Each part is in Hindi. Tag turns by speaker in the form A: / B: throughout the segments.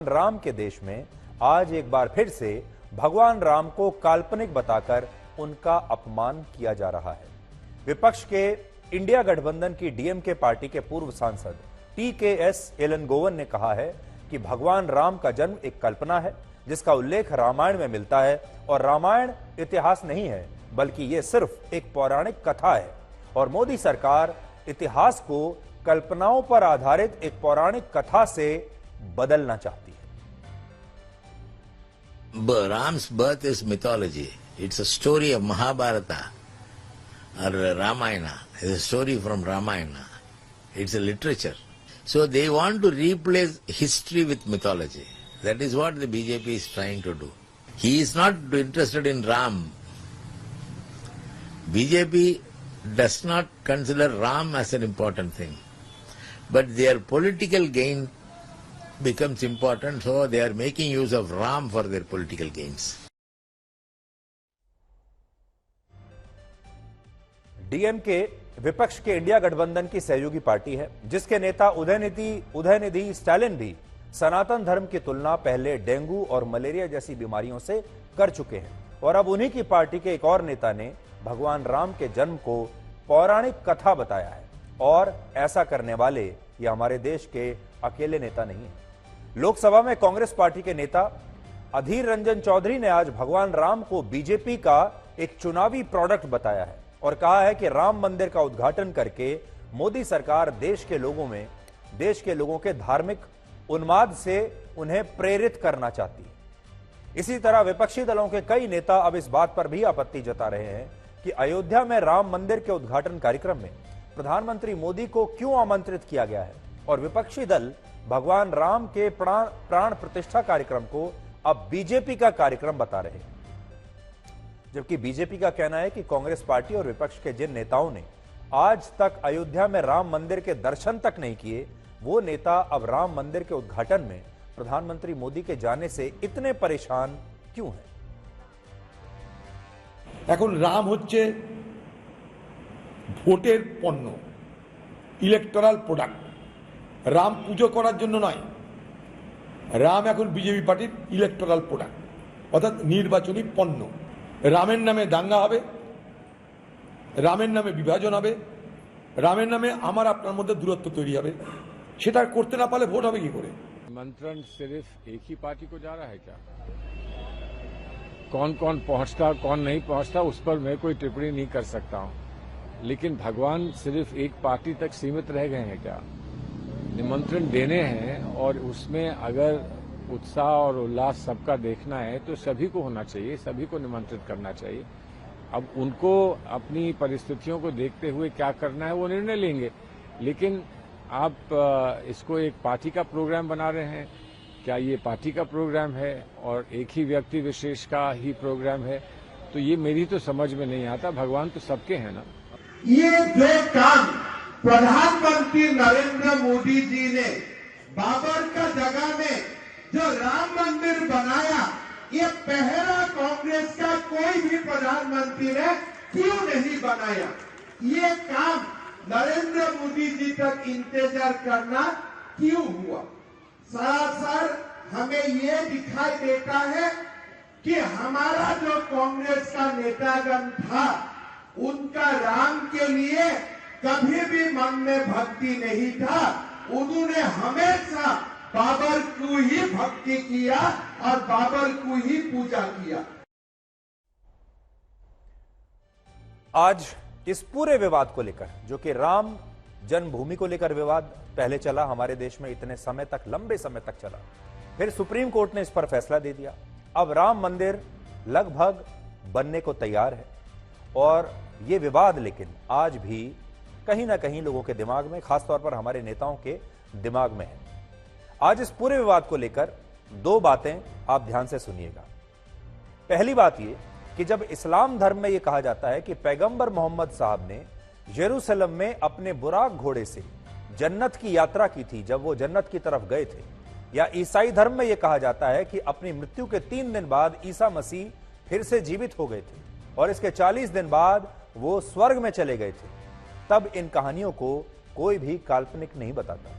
A: राम के देश में आज एक बार फिर से भगवान राम को काल्पनिक बताकर उनका अपमान किया जा रहा है। विपक्ष के इंडिया गठबंधन की डीएमके पार्टी के पूर्व सांसद टीकेएस इलनगोवन ने कहा है कि भगवान राम का जन्म एक कल्पना है जिसका उल्लेख रामायण में मिलता है और रामायण इतिहास नहीं है बल्कि यह सिर्फ एक पौराणिक कथा है और मोदी सरकार इतिहास को कल्पनाओं पर आधारित एक पौराणिक कथा से बदलना चाहती है।
B: Ram's birth is mythology. It's a story of Mahabharata or Ramayana. It's a story from Ramayana. It's a literature. So they want to replace history with mythology. That is what the BJP is trying to do. He is not interested in Ram. BJP does not consider Ram as an important thing. But their political gain becomes important, so they are making use of Ram for their political gains.
A: DMK विपक्ष के इंडिया गठबंधन की सहयोगी पार्टी है जिसके नेता उदयनिधि स्टालिन भी सनातन धर्म की तुलना पहले डेंगू और मलेरिया जैसी बीमारियों से कर चुके हैं और अब उन्हीं की पार्टी के एक और नेता ने भगवान राम के जन्म को पौराणिक कथा बताया है और ऐसा करने वाले ये हमारे देश के अकेले नेता नहीं है। लोकसभा में कांग्रेस पार्टी के नेता अधीर रंजन चौधरी ने आज भगवान राम को बीजेपी का एक चुनावी प्रोडक्ट बताया है और कहा है कि राम मंदिर का उद्घाटन करके मोदी सरकार देश के लोगों के धार्मिक उन्माद से उन्हें प्रेरित करना चाहती है। इसी तरह विपक्षी दलों के कई नेता अब इस बात पर भी आपत्ति जता रहे हैं कि अयोध्या में राम मंदिर के उद्घाटन कार्यक्रम में प्रधानमंत्री मोदी को क्यों आमंत्रित किया गया है और विपक्षी दल भगवान राम के प्राण प्रतिष्ठा कार्यक्रम को अब बीजेपी का कार्यक्रम बता रहे हैं। जबकि बीजेपी का कहना है कि कांग्रेस पार्टी और विपक्ष के जिन नेताओं ने आज तक अयोध्या में राम मंदिर के दर्शन तक नहीं किए वो नेता अब राम मंदिर के उद्घाटन में प्रधानमंत्री मोदी के जाने से इतने परेशान क्यों हैं।
C: এখন রাম হচ্ছে ভোটের পণ্য, ইলেকটোরাল প্রোডাক্ট। রাম পুজো করার জন্য নয়, রাম এখন বিজেপি পার্টির ইলেকটোরাল প্রোডাক্ট অর্থাৎ নির্বাচনী পণ্য। রামের নামে দাঙ্গা হবে, রামের নামে বিভাজন হবে, রামের নামে আমার আপনার মধ্যে দূরত্ব তৈরি হবে। সেটা করতে না পারলে ভোট হবে কি করে?
D: निमंत्रण सिर्फ एक ही पार्टी को जा रहा है क्या? कौन कौन पहुंचता कौन नहीं पहुंचता उस पर मैं कोई टिप्पणी नहीं कर सकता हूं, लेकिन भगवान सिर्फ एक पार्टी तक सीमित रह गए हैं क्या? निमंत्रण देने हैं और उसमें अगर उत्साह और उल्लास सबका देखना है तो सभी को होना चाहिए, सभी को निमंत्रित करना चाहिए। अब उनको अपनी परिस्थितियों को देखते हुए क्या करना है वो निर्णय लेंगे, लेकिन आप इसको एक पार्टी का प्रोग्राम बना रहे हैं। क्या ये पार्टी का प्रोग्राम है और एक ही व्यक्ति विशेष का ही प्रोग्राम है? तो ये मेरी तो समझ में नहीं आता। भगवान तो सबके हैं ना।
E: ये जो काम प्रधानमंत्री नरेंद्र मोदी जी ने बाबर का जगह में जो राम मंदिर बनाया, ये पहला कांग्रेस का कोई भी प्रधानमंत्री ने क्यों नहीं बनाया? ये काम नरेंद्र मोदी जी तक इंतजार करना क्यों हुआ? सरासर हमें ये दिखाई देता है कि हमारा जो कांग्रेस का नेतागण था उनका राम के लिए कभी भी मन में भक्ति नहीं था। उन्होंने हमेशा बाबर को ही भक्ति किया और बाबर को ही पूजा किया।
A: आज इस पूरे विवाद को लेकर जो कि राम जन्मभूमि को लेकर विवाद पहले चला हमारे देश में इतने समय तक, लंबे समय तक चला, फिर सुप्रीम कोर्ट ने इस पर फैसला दे दिया। अब राम मंदिर लगभग बनने को तैयार है और यह विवाद लेकिन आज भी कहीं ना कहीं लोगों के दिमाग में, खासतौर पर हमारे नेताओं के दिमाग में है। आज इस पूरे विवाद को लेकर दो बातें आप ध्यान से सुनिएगा। पहली बात यह कि जब इस्लाम धर्म में यह कहा जाता है कि पैगंबर मोहम्मद साहब ने यरूशलेम में अपने बुराक घोड़े से जन्नत की यात्रा की थी जब वो जन्नत की तरफ गए थे, या ईसाई धर्म में यह कहा जाता है कि अपनी मृत्यु के 3 दिन बाद ईसा मसीह फिर से जीवित हो गए थे और इसके 40 दिन बाद वो स्वर्ग में चले गए थे, तब इन कहानियों को कोई भी काल्पनिक नहीं बताता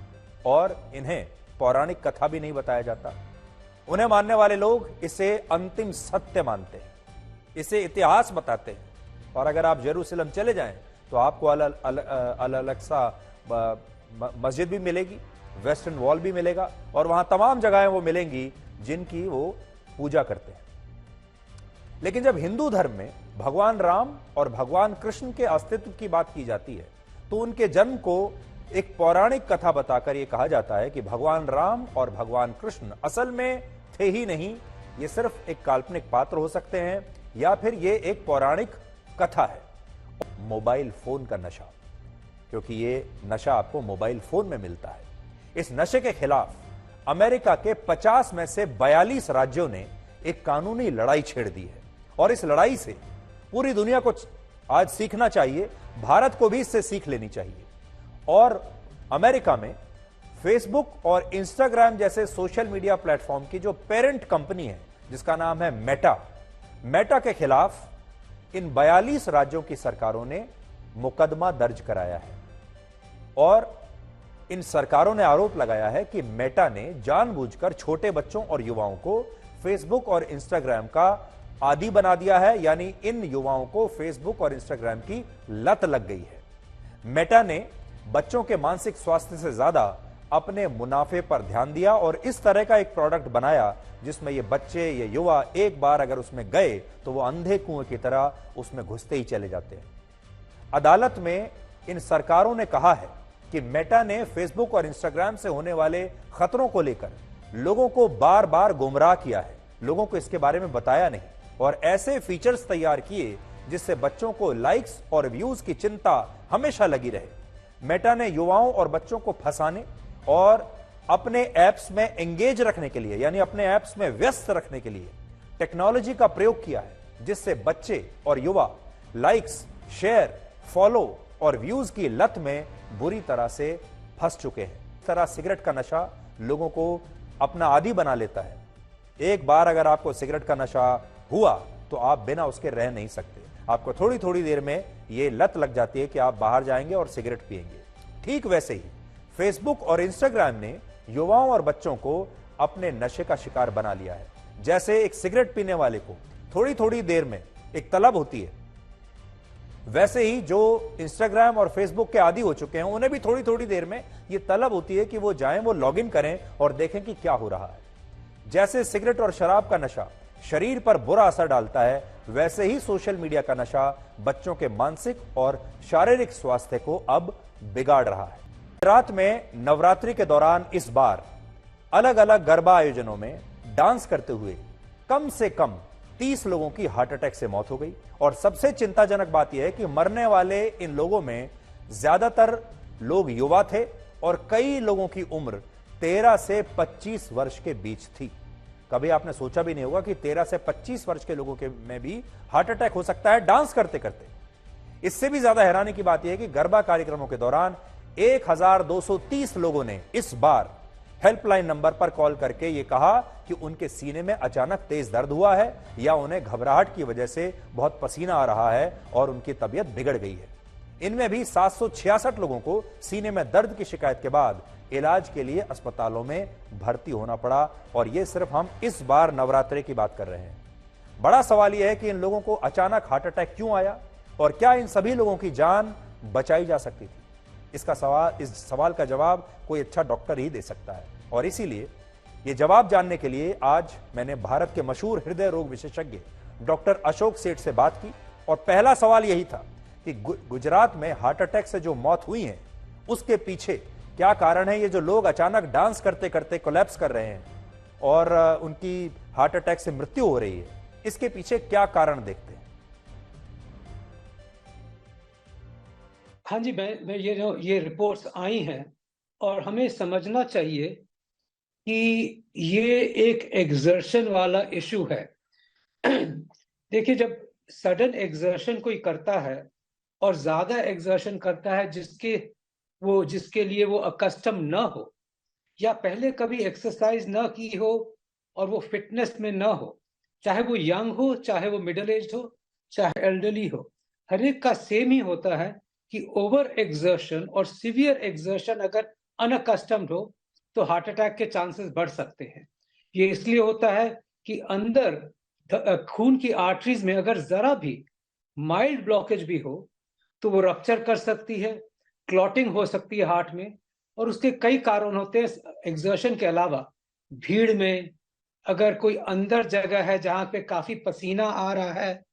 A: और इन्हें पौराणिक कथा भी नहीं बताया जाता। उन्हें मानने वाले लोग इसे अंतिम सत्य मानते हैं, इसे इतिहास बताते हैं। और अगर आप जेरूसलम चले जाएं तो आपको अल अक्सा मस्जिद भी मिलेगी, वेस्टर्न वॉल भी मिलेगा, और वहां तमाम जगहें वो मिलेंगी जिनकी वो पूजा करते हैं। लेकिन जब हिंदू धर्म में भगवान राम और भगवान कृष्ण के अस्तित्व की बात की जाती है तो उनके जन्म को एक पौराणिक कथा बताकर यह कहा जाता है कि भगवान राम और भगवान कृष्ण असल में थे ही नहीं, ये सिर्फ एक काल्पनिक पात्र हो सकते हैं, या फिर ये एक पौराणिक कथा है। मोबाइल फोन का नशा, क्योंकि ये नशा आपको मोबाइल फोन में मिलता है। इस नशे के खिलाफ अमेरिका के 50 में से 42 राज्यों ने एक कानूनी लड़ाई छेड़ दी है, और इस लड़ाई से पूरी दुनिया को आज सीखना चाहिए, भारत को भी इससे सीख लेनी चाहिए। और अमेरिका में फेसबुक और इंस्टाग्राम जैसे सोशल मीडिया प्लेटफॉर्म की जो पेरेंट कंपनी है, जिसका नाम है मेटा के खिलाफ इन 42 राज्यों की सरकारों ने मुकदमा दर्ज कराया है। और इन सरकारों ने आरोप लगाया है कि मेटा ने जानबूझकर छोटे बच्चों और युवाओं को फेसबुक और इंस्टाग्राम का आदी बना दिया है, यानी इन युवाओं को फेसबुक और इंस्टाग्राम की लत लग गई है। मेटा ने बच्चों के मानसिक स्वास्थ्य से ज्यादा अपने मुनाफे पर ध्यान दिया और इस तरह का एक प्रोडक्ट बनाया जिसमें ये बच्चे, ये युवा एक बार अगर उसमें गए तो वो अंधे कुएं की तरह उसमें घुसते ही चले जाते हैं। अदालत में इन सरकारों ने कहा है कि मेटा ने फेसबुक और इंस्टाग्राम से होने वाले खतरों को लेकर लोगों को बार बार गुमराह किया है, लोगों को इसके बारे में बताया नहीं, और ऐसे फीचर्स तैयार किए जिससे बच्चों को लाइक्स और व्यूज की चिंता हमेशा लगी रहे। मेटा ने युवाओं और बच्चों को फंसाने और अपने ऐप्स में एंगेज रखने के लिए, यानी अपने ऐप्स में व्यस्त रखने के लिए टेक्नोलॉजी का प्रयोग किया है, जिससे बच्चे और युवा लाइक्स, शेयर, फॉलो और व्यूज की लत में बुरी तरह से फंस चुके हैं। इस तरह सिगरेट का नशा लोगों को अपना आदी बना लेता है। एक बार अगर आपको सिगरेट का नशा हुआ तो आप बिना उसके रह नहीं सकते। आपको थोड़ी थोड़ी देर में यह लत लग जाती है कि आप बाहर जाएंगे और सिगरेट पिएंगे। ठीक वैसे ही फेसबुक और इंस्टाग्राम ने युवाओं और बच्चों को अपने नशे का शिकार बना लिया है। जैसे एक सिगरेट पीने वाले को थोड़ी थोड़ी देर में एक तलब होती है, वैसे ही जो इंस्टाग्राम और फेसबुक के आदी हो चुके हैं उन्हें भी थोड़ी थोड़ी देर में यह तलब होती है कि वो जाएं, वो लॉगिन करें और देखें कि क्या हो रहा है। जैसे सिगरेट और शराब का नशा शरीर पर बुरा असर डालता है, वैसे ही सोशल मीडिया का नशा बच्चों के मानसिक और शारीरिक स्वास्थ्य को अब बिगाड़ रहा है। गुजरात में नवरात्रि के दौरान इस बार अलग अलग गरबा आयोजनों में डांस करते हुए कम से कम 30 लोगों की हार्ट अटैक से मौत हो गई। और सबसे चिंताजनक बात यह है कि मरने वाले इन लोगों में ज्यादातर लोग युवा थे और कई लोगों की उम्र 13 से 25 वर्ष के बीच थी। कभी आपने सोचा भी नहीं होगा कि 13 से 25 वर्ष के लोगों के में भी हार्ट अटैक हो सकता है डांस करते करते। इससे भी ज्यादा हैरानी की बात यह है कि गरबा कार्यक्रमों के दौरान 1230 लोगों ने इस बार हेल्पलाइन नंबर पर कॉल करके यह कहा कि उनके सीने में अचानक तेज दर्द हुआ है या उन्हें घबराहट की वजह से बहुत पसीना आ रहा है और उनकी तबीयत बिगड़ गई है। इनमें भी 766 लोगों को सीने में दर्द की शिकायत के बाद इलाज के लिए अस्पतालों में भर्ती होना पड़ा। और यह सिर्फ हम इस बार नवरात्रि की बात कर रहे हैं। बड़ा सवाल यह है कि इन लोगों को अचानक हार्ट अटैक क्यों आया और क्या इन सभी लोगों की जान बचाई जा सकती थी? इस सवाल का जवाब कोई अच्छा डॉक्टर ही दे सकता है। और इसीलिए यह जवाब जानने के लिए आज मैंने भारत के मशहूर हृदय रोग विशेषज्ञ डॉक्टर अशोक सेठ से बात की। और पहला सवाल यही था कि गुजरात में हार्ट अटैक से जो मौत हुई है उसके पीछे क्या कारण है? ये जो लोग अचानक डांस करते करते कोलैप्स कर रहे हैं और उनकी हार्ट अटैक से मृत्यु हो रही है, इसके पीछे क्या कारण देखते हैं?
F: हाँ जी, मैं ये रिपोर्ट्स आई हैं और हमें समझना चाहिए कि ये एक एक्सर्शन वाला इशू है। देखिए, जब सडन एक्सर्शन कोई करता है और ज्यादा एक्सर्शन करता है जिसके लिए वो अकस्टम न हो या पहले कभी एक्सरसाइज न की हो और वो फिटनेस में न हो, चाहे वो यंग हो, चाहे वो मिडिल एज हो, चाहे एल्डरली हो, हर एक का सेम ही होता है कि ओवर एक्सर्शन और सीवियर एक्सर्शन अगर अनअकस्टम्ड हो तो हार्ट अटैक के चांसेस बढ़ सकते हैं। ये इसलिए होता है कि अंदर खून की आर्टरीज में अगर जरा भी माइल्ड ब्लॉकेज भी हो तो वो रप्चर कर सकती है, क्लॉटिंग हो सकती है हार्ट में, और उसके कई कारण होते हैं एक्सर्शन के अलावा। भीड़ में अगर कोई अंदर जगह है जहां पे काफी पसीना आ रहा है,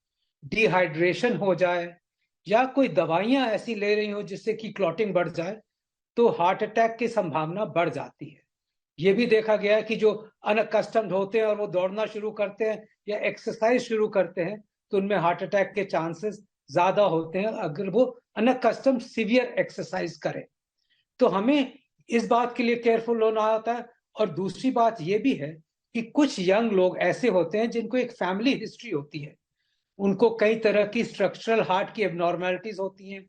F: डिहाइड्रेशन हो जाए, या कोई दवाइयां ऐसी ले रही हो जिससे कि क्लॉटिंग बढ़ जाए, तो हार्ट अटैक की संभावना बढ़ जाती है। ये भी देखा गया है कि जो अनअकस्टम्ड होते हैं और वो दौड़ना शुरू करते हैं या एक्सरसाइज शुरू करते हैं, तो उनमें हार्ट अटैक के चांसेस ज्यादा होते हैं अगर वो अनअकस्टम्ड सीवियर एक्सरसाइज करें। तो हमें इस बात के लिए केयरफुल होना होता है। और दूसरी बात ये भी है कि कुछ यंग लोग ऐसे होते हैं जिनको एक फैमिली हिस्ट्री होती है, उनको कई तरह की स्ट्रक्चरल हार्ट की एबनॉर्मलिटीज होती हैं,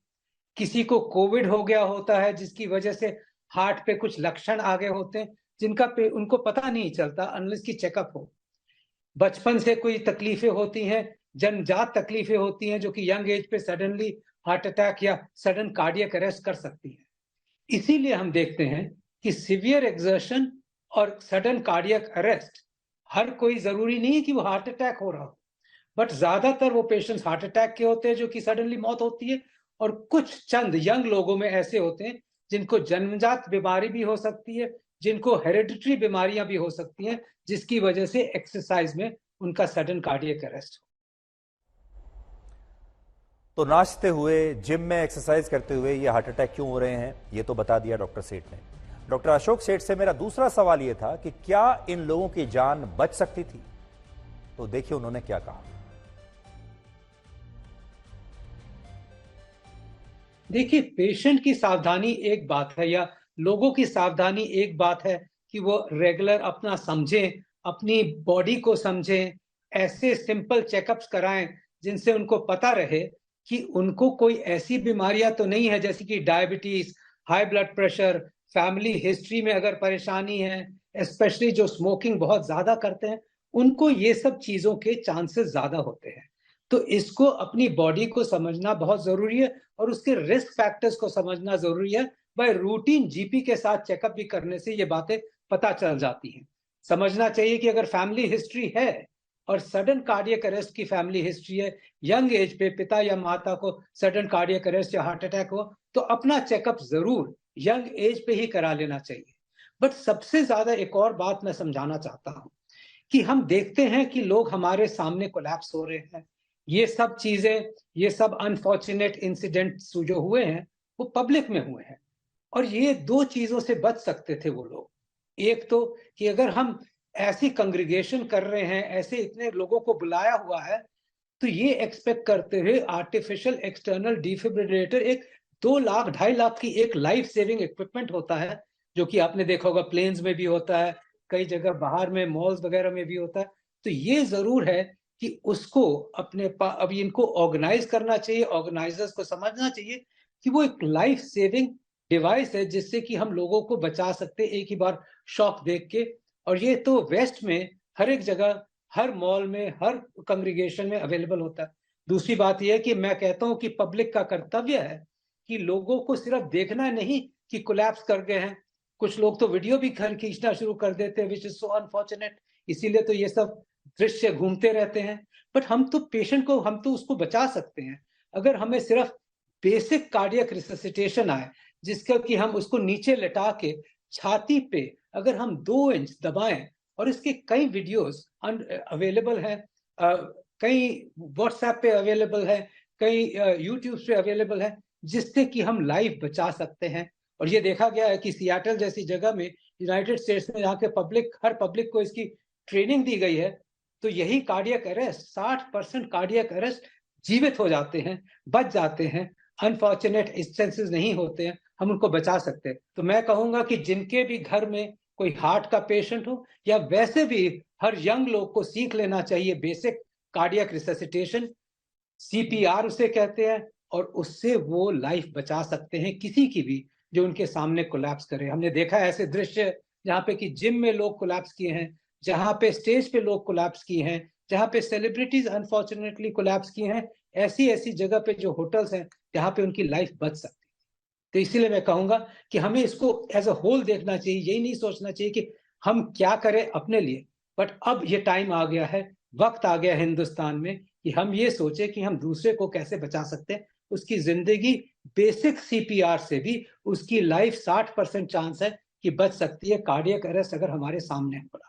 F: किसी को कोविड हो गया होता है जिसकी वजह से हार्ट पे कुछ लक्षण आ गए होते हैं जिनका उनको पता नहीं चलता अनलेस की चेकअप हो। बचपन से कोई तकलीफें होती हैं, जन्मजात तकलीफें होती हैं जो कि यंग एज पे सडनली हार्ट अटैक या सडन कार्डियक अरेस्ट कर सकती है। इसीलिए हम देखते हैं कि सीवियर एक्सर्शन और सडन कार्डियक अरेस्ट, हर कोई जरूरी नहीं है कि वो हार्ट अटैक हो रहा हो, बट ज्यादातर वो पेशेंट्स हार्ट अटैक के होते हैं जो कि सडनली मौत होती है, और कुछ चंद यंग लोगों में ऐसे होते हैं जिनको जन्मजात बीमारी भी हो सकती है, जिनको हेरिडिटरी बीमारियां भी हो सकती हैं, जिसकी वजह से एक्सरसाइज में उनका सडन कार्डियक अरेस्ट हो।
A: तो नाचते हुए, जिम में एक्सरसाइज करते हुए ये हार्ट अटैक क्यों हो रहे हैं, ये तो बता दिया डॉक्टर सेठ ने। डॉक्टर अशोक सेठ से मेरा दूसरा सवाल ये था कि क्या इन लोगों की जान बच सकती थी, तो देखिए उन्होंने क्या कहा।
F: देखिए, पेशेंट की सावधानी एक बात है, या लोगों की सावधानी एक बात है कि वो रेगुलर अपना समझें, अपनी बॉडी को समझें, ऐसे सिंपल चेकअप्स कराएं जिनसे उनको पता रहे कि उनको कोई ऐसी बीमारियां तो नहीं है, जैसे कि diabetes, high blood pressure, family history में अगर परेशानी है, स्पेशली जो स्मोकिंग बहुत ज्यादा करते हैं, उनको ये सब चीजों के चांसेस ज्यादा होते हैं। तो इसको अपनी बॉडी को समझना बहुत जरूरी है और उसके रिस्क फैक्टर्स को समझना जरूरी है। बाय रूटीन जीपी के साथ चेकअप भी करने से ये बातें पता चल जाती हैं। समझना चाहिए कि अगर फैमिली हिस्ट्री है और सडन कार्डियक अरेस्ट की फैमिली हिस्ट्री है, यंग एज पे पिता या माता को सडन कार्डियक अरेस्ट या हार्ट अटैक हो, तो अपना चेकअप जरूर यंग एज पे ही करा लेना चाहिए। बट सबसे ज्यादा एक और बात मैं समझाना चाहता हूं कि हम देखते हैं कि लोग हमारे सामने कोलैप्स हो रहे हैं। ये सब चीजें, ये सब अनफॉर्चुनेट इंसिडेंट्स जो हुए हैं वो पब्लिक में हुए हैं, और ये दो चीजों से बच सकते थे वो लोग। एक तो कि अगर हम ऐसी कंग्रीगेशन कर रहे हैं, ऐसे इतने लोगों को बुलाया हुआ है, तो ये एक्सपेक्ट करते हुए आर्टिफिशियल एक्सटर्नल डिफिब्रिलेटर, एक 2 लाख 2.5 लाख की एक लाइफ सेविंग इक्विपमेंट होता है, जो कि आपने देखा होगा प्लेन्स में भी होता है, कई जगह बाहर में मॉल्स वगैरह में भी होता है। तो ये जरूर है कि उसको अब इनको ऑर्गेनाइज करना चाहिए, ऑर्गेनाइजर्स को समझना चाहिए कि वो एक लाइफ सेविंग डिवाइस है जिससे कि हम लोगों को बचा सकते एक ही बार शॉक देख के। और ये तो वेस्ट में हर एक जगह, हर मॉल में, हर कंग्रीगेशन में अवेलेबल होता है। दूसरी बात यह है कि मैं कहता हूं कि पब्लिक का कर्तव्य है कि लोगों को सिर्फ देखना नहीं कि कोलैप्स कर गए हैं, कुछ लोग तो वीडियो भी खींचना शुरू कर देते हैं, विच इज सो अनफॉर्चुनेट। इसीलिए तो ये सब दृश्य घूमते रहते हैं। बट हम तो पेशेंट को, हम तो उसको बचा सकते हैं अगर हमें सिर्फ बेसिक कार्डियक रिससिटेशन आए, जिसका कि हम उसको नीचे लेटा के छाती पे अगर हम 2 इंच दबाएं, और इसके कई वीडियोस अवेलेबल हैं, कई व्हाट्सएप पे अवेलेबल है, कई यूट्यूब पे अवेलेबल है, जिससे कि हम लाइफ बचा सकते हैं। और ये देखा गया है कि सियाटल जैसी जगह में, यूनाइटेड स्टेट्स में, जहाँ के हर पब्लिक को इसकी ट्रेनिंग दी गई है, तो यही कार्डियक अरेस्ट, 60% कार्डियक अरेस्ट जीवित हो जाते हैं, बच जाते हैं, अनफॉर्चुनेट इंस्टेंसेस नहीं होते हैं, हम उनको बचा सकते हैं। तो मैं कहूंगा कि जिनके भी घर में कोई हार्ट का पेशेंट हो, या वैसे भी हर यंग लोग को सीख लेना चाहिए बेसिक कार्डियक रिससिटेशन, सीपीआर उसे कहते हैं, और उससे वो लाइफ बचा सकते हैं किसी की भी जो उनके सामने कोलैप्स करे। हमने देखा है ऐसे दृश्य जहाँ पे कि जिम में लोग कोलैप्स किए हैं, जहाँ पे स्टेज पे लोग कोलैप्स किए हैं, जहाँ पे सेलिब्रिटीज अनफॉर्चुनेटली कोलैप्स किए हैं, ऐसी जगह पे जो होटल्स हैं जहाँ पे उनकी लाइफ बच सकती है। तो इसीलिए मैं कहूंगा कि हमें इसको एज अ होल देखना चाहिए, यही नहीं सोचना चाहिए कि हम क्या करें अपने लिए, बट अब ये टाइम आ गया है, वक्त आ गया हिंदुस्तान में कि हम ये सोचे कि हम दूसरे को कैसे बचा सकते हैं। उसकी जिंदगी बेसिक सीपीआर से भी उसकी लाइफ 60% चांस है कि बच सकती है, कार्डियक अरेस्ट अगर हमारे सामने हो रहा है।